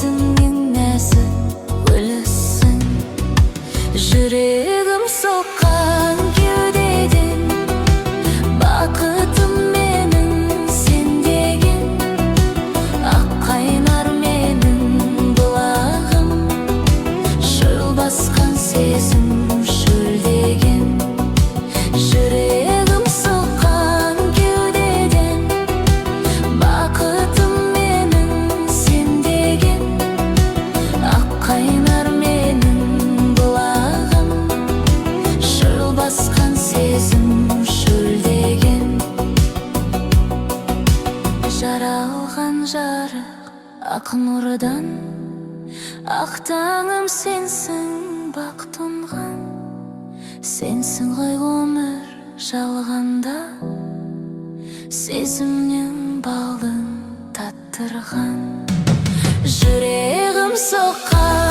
өзіңнің нәзік гүлісің. Жүрегім соққан кеудеден, бақытым менің сен деген. Аққайнар менің бұлағым, шөл басқан сезім шөлдеген. Жүрегім соққан кеудеден, бақытым менің сен деген. Аққайнар менің бұлағым, шөл басқан сезім шөлдеген. Жаралған жарық ақ нұрдан, ақ таңым сенсің бақ тұнған. Сенсің ғой өмір жалғанда, сезімнен балын таттырған. Жүрегім соққан